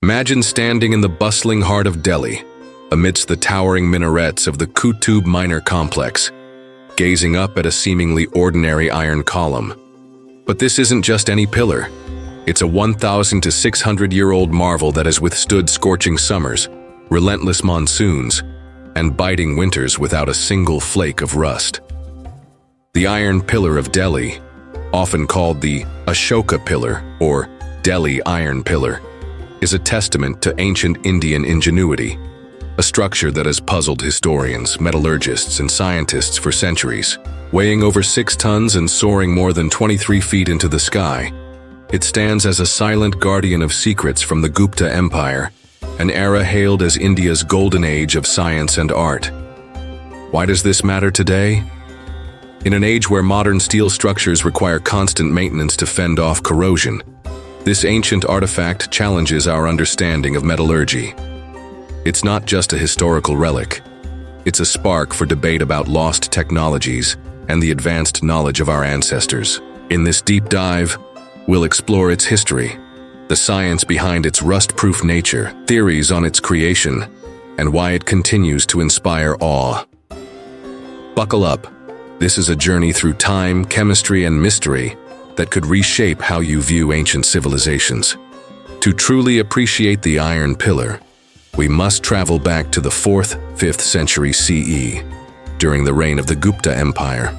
Imagine standing in the bustling heart of Delhi, amidst the towering minarets of the Qutub Minar complex, gazing up at a seemingly ordinary iron column. But this isn't just any pillar. It's a 1,000 to 600-year-old marvel that has withstood scorching summers, relentless monsoons, and biting winters without a single flake of rust. The Iron Pillar of Delhi, often called the Ashoka Pillar or Delhi Iron Pillar, is a testament to ancient Indian ingenuity, a structure that has puzzled historians, metallurgists, and scientists for centuries. Weighing over 6 tons and soaring more than 23 feet into the sky, it stands as a silent guardian of secrets from the Gupta Empire, an era hailed as India's golden age of science and art. Why does this matter today? In an age where modern steel structures require constant maintenance to fend off corrosion, this ancient artifact challenges our understanding of metallurgy. It's not just a historical relic. It's a spark for debate about lost technologies and the advanced knowledge of our ancestors. In this deep dive, we'll explore its history, the science behind its rust-proof nature, theories on its creation, and why it continues to inspire awe. Buckle up. This is a journey through time, chemistry, and mystery that could reshape how you view ancient civilizations. To truly appreciate the Iron Pillar, we must travel back to the 4th, 5th century CE, during the reign of the Gupta Empire.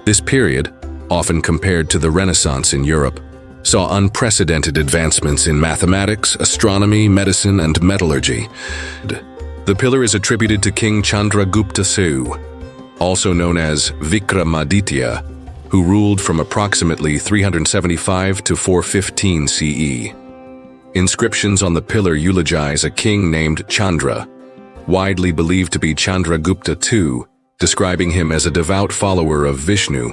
This period, often compared to the Renaissance in Europe, saw unprecedented advancements in mathematics, astronomy, medicine, and metallurgy. The pillar is attributed to King Chandragupta II, also known as Vikramaditya, who ruled from approximately 375 to 415 CE. Inscriptions on the pillar eulogize a king named Chandra, widely believed to be Chandragupta II, describing him as a devout follower of Vishnu,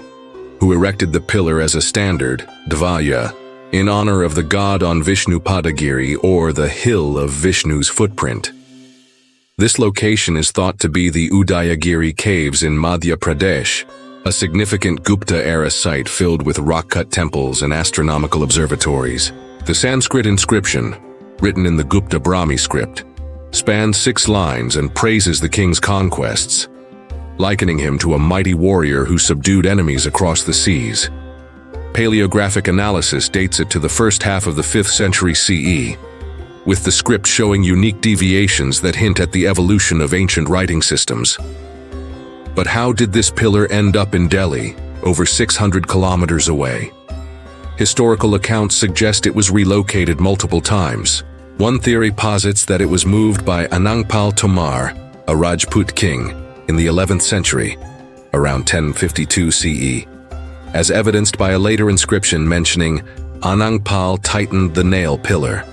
who erected the pillar as a standard, Dvaya, in honor of the god on Vishnu Padagiri, or the hill of Vishnu's footprint. This location is thought to be the Udayagiri caves in Madhya Pradesh, a significant Gupta-era site filled with rock-cut temples and astronomical observatories. The Sanskrit inscription, written in the Gupta Brahmi script, spans 6 lines and praises the king's conquests, likening him to a mighty warrior who subdued enemies across the seas. Paleographic analysis dates it to the first half of the 5th century CE, with the script showing unique deviations that hint at the evolution of ancient writing systems. But how did this pillar end up in Delhi, over 600 kilometers away? Historical accounts suggest it was relocated multiple times. One theory posits that it was moved by Anangpal Tomar, a Rajput king, in the 11th century, around 1052 CE, as evidenced by a later inscription mentioning Anangpal tightened the nail pillar.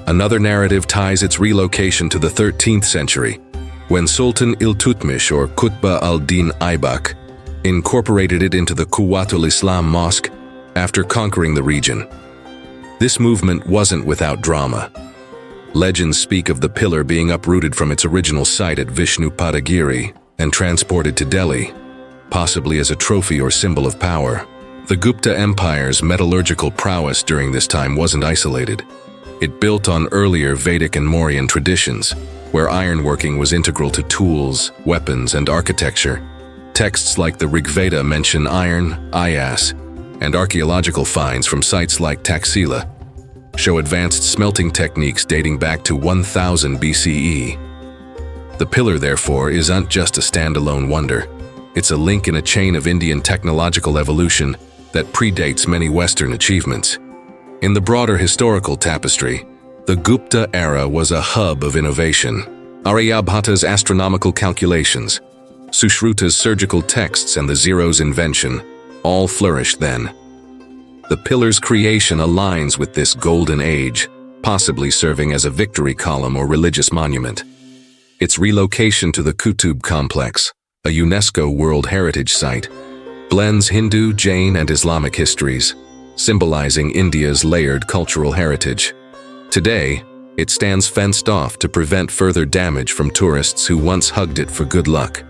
Another narrative ties its relocation to the 13th century, when Sultan Iltutmish or Qutb al-Din Aybak incorporated it into the Quwwatul Islam Mosque after conquering the region. This movement wasn't without drama. Legends speak of the pillar being uprooted from its original site at Vishnu Padagiri and transported to Delhi, possibly as a trophy or symbol of power. The Gupta Empire's metallurgical prowess during this time wasn't isolated. It built on earlier Vedic and Mauryan traditions, where ironworking was integral to tools, weapons, and architecture. Texts like the Rig Veda mention iron, ayas, and archaeological finds from sites like Taxila show advanced smelting techniques dating back to 1000 BCE. The pillar, therefore, isn't just a standalone wonder. It's a link in a chain of Indian technological evolution that predates many Western achievements. In the broader historical tapestry, the Gupta era was a hub of innovation. Aryabhata's astronomical calculations, Sushruta's surgical texts, and the zero's invention all flourished then. The pillar's creation aligns with this golden age, possibly serving as a victory column or religious monument. Its relocation to the Qutub complex, a UNESCO World Heritage Site, blends Hindu, Jain, and Islamic histories, symbolizing India's layered cultural heritage. Today, it stands fenced off to prevent further damage from tourists who once hugged it for good luck,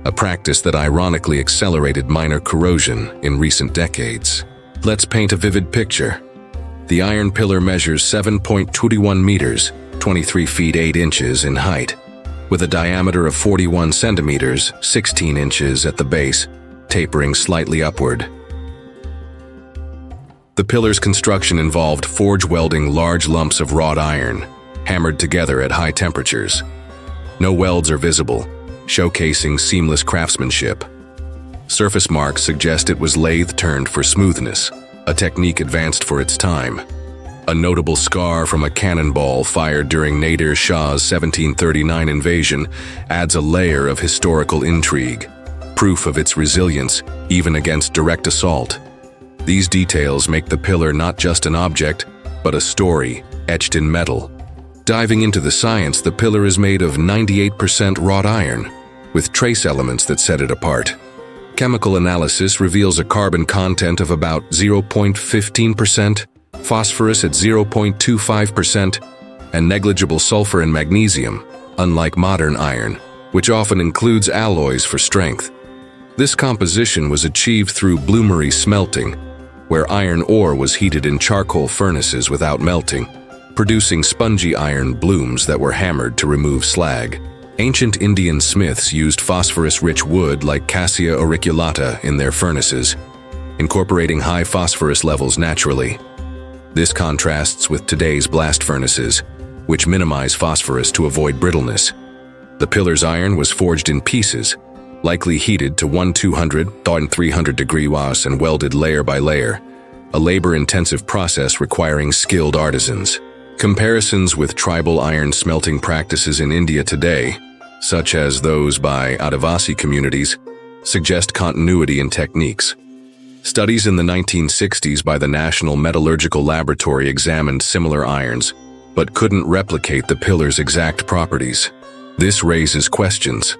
a practice that ironically accelerated minor corrosion in recent decades. Let's paint a vivid picture. The iron pillar measures 7.21 meters, 23 feet 8 inches in height, with a diameter of 41 centimeters, 16 inches at the base, tapering slightly upward. The pillar's construction involved forge welding large lumps of wrought iron, hammered together at high temperatures. No welds are visible, showcasing seamless craftsmanship. Surface marks suggest it was lathe-turned for smoothness, a technique advanced for its time. A notable scar from a cannonball fired during Nadir Shah's 1739 invasion adds a layer of historical intrigue, proof of its resilience even against direct assault. These details make the pillar not just an object, but a story etched in metal. Diving into the science, the pillar is made of 98% wrought iron, with trace elements that set it apart. Chemical analysis reveals a carbon content of about 0.15%, phosphorus at 0.25%, and negligible sulfur and magnesium, unlike modern iron, which often includes alloys for strength. This composition was achieved through bloomery smelting, where iron ore was heated in charcoal furnaces without melting, producing spongy iron blooms that were hammered to remove slag. Ancient Indian smiths used phosphorus-rich wood like Cassia auriculata in their furnaces, incorporating high phosphorus levels naturally. This contrasts with today's blast furnaces, which minimize phosphorus to avoid brittleness. The pillar's iron was forged in pieces, likely heated to 1200–300 degree Celsius and welded layer by layer, a labor-intensive process requiring skilled artisans. Comparisons with tribal iron smelting practices in India today, such as those by Adivasi communities, suggest continuity in techniques. Studies in the 1960s by the National Metallurgical Laboratory examined similar irons, but couldn't replicate the pillar's exact properties. This raises questions.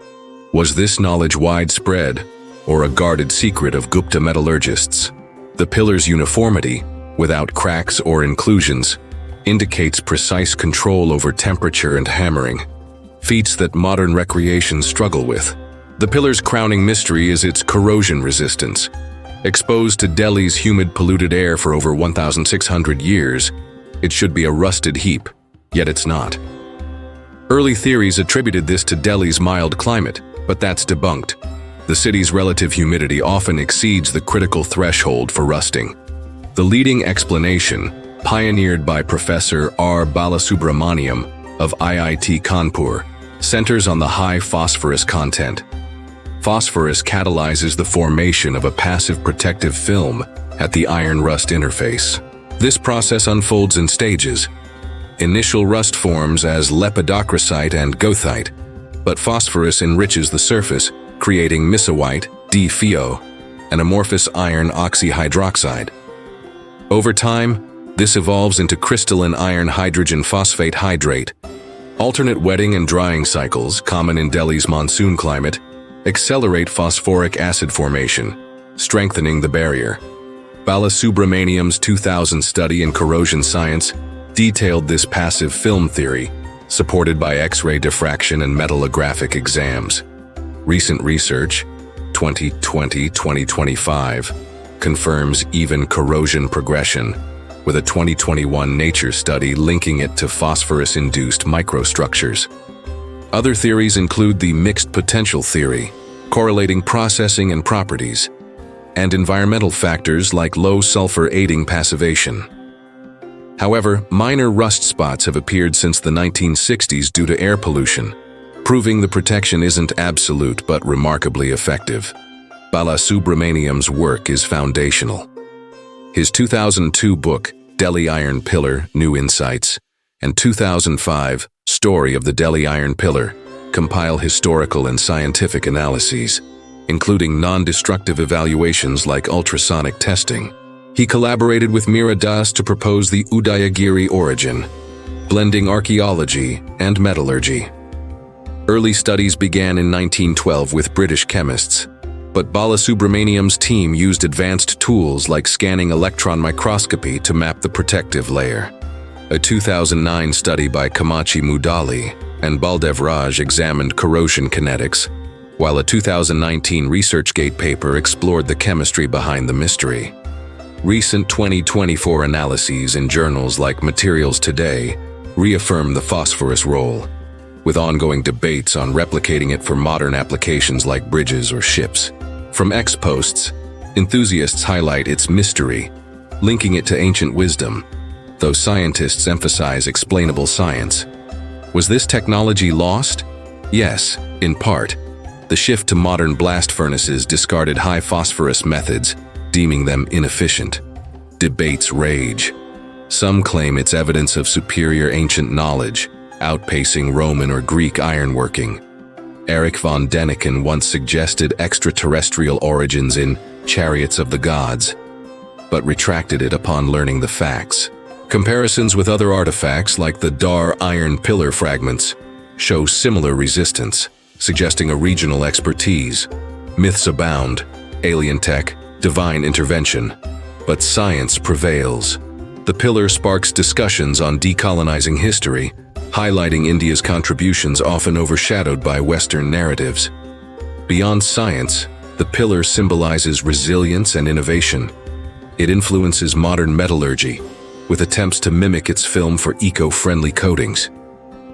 Was this knowledge widespread, or a guarded secret of Gupta metallurgists? The pillar's uniformity, without cracks or inclusions, indicates precise control over temperature and hammering, feats that modern recreations struggle with. The pillar's crowning mystery is its corrosion resistance. Exposed to Delhi's humid, polluted air for over 1,600 years, it should be a rusted heap, yet it's not. Early theories attributed this to Delhi's mild climate, but that's debunked. The city's relative humidity often exceeds the critical threshold for rusting. The leading explanation, pioneered by Professor R. Balasubramaniam of IIT Kanpur, centers on the high phosphorus content. Phosphorus catalyzes the formation of a passive protective film at the iron-rust interface. This process unfolds in stages. Initial rust forms as lepidocrasite and goethite, but phosphorus enriches the surface, creating mesowite, DFO, and amorphous iron oxyhydroxide. Over time, this evolves into crystalline iron hydrogen phosphate hydrate. Alternate wetting and drying cycles, common in Delhi's monsoon climate, accelerate phosphoric acid formation, strengthening the barrier. Balasubramaniam's 2000 study in corrosion science detailed this passive film theory, supported by X-ray diffraction and metallographic exams. Recent research, 2020-2025, confirms even corrosion progression, with a 2021 Nature study linking it to phosphorus-induced microstructures. Other theories include the mixed potential theory, correlating processing and properties, and environmental factors like low sulfur aiding passivation. However, minor rust spots have appeared since the 1960s due to air pollution, proving the protection isn't absolute but remarkably effective. Balasubramaniam's work is foundational. His 2002 book, Delhi Iron Pillar: New Insights, and 2005, Story of the Delhi Iron Pillar, compile historical and scientific analyses, including non-destructive evaluations like ultrasonic testing. He collaborated with Meera Das to propose the Udayagiri origin, blending archaeology and metallurgy. Early studies began in 1912 with British chemists, but Balasubramaniam's team used advanced tools like scanning electron microscopy to map the protective layer. A 2009 study by Kamachi Mudali and Baldev Raj examined corrosion kinetics, while a 2019 ResearchGate paper explored the chemistry behind the mystery. Recent 2024 analyses in journals like Materials Today reaffirm the phosphorus role, with ongoing debates on replicating it for modern applications like bridges or ships. From X posts, enthusiasts highlight its mystery, linking it to ancient wisdom, though scientists emphasize explainable science. Was this technology lost? Yes, in part. The shift to modern blast furnaces discarded high-phosphorus methods, deeming them inefficient. Debates rage. Some claim it's evidence of superior ancient knowledge, outpacing Roman or Greek ironworking. Erich von Däniken once suggested extraterrestrial origins in Chariots of the Gods, but retracted it upon learning the facts. Comparisons with other artifacts like the Dar iron pillar fragments show similar resistance, suggesting a regional expertise. Myths abound, alien tech, divine intervention, but science prevails. The pillar sparks discussions on decolonizing history, highlighting India's contributions often overshadowed by Western narratives. Beyond science, the pillar symbolizes resilience and innovation. It influences modern metallurgy, with attempts to mimic its film for eco-friendly coatings.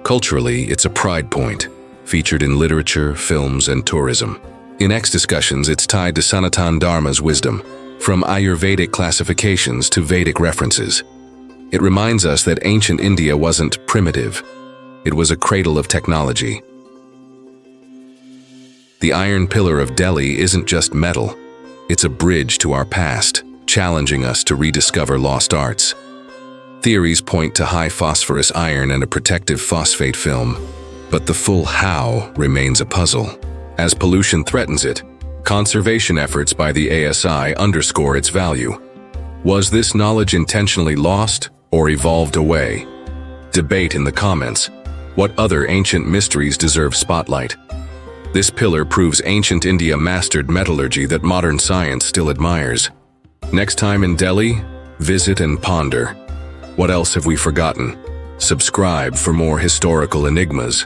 Culturally, it's a pride point, featured in literature, films, and tourism. In X discussions, it's tied to Sanatan Dharma's wisdom, from Ayurvedic classifications to Vedic references. It reminds us that ancient India wasn't primitive. It was a cradle of technology. The Iron Pillar of Delhi isn't just metal. It's a bridge to our past, challenging us to rediscover lost arts. Theories point to high-phosphorus iron and a protective phosphate film, but the full how remains a puzzle. As pollution threatens it, conservation efforts by the ASI underscore its value. Was this knowledge intentionally lost or evolved away? Debate in the comments. What other ancient mysteries deserve spotlight? This pillar proves ancient India mastered metallurgy that modern science still admires. Next time in Delhi, visit and ponder. What else have we forgotten? Subscribe for more historical enigmas.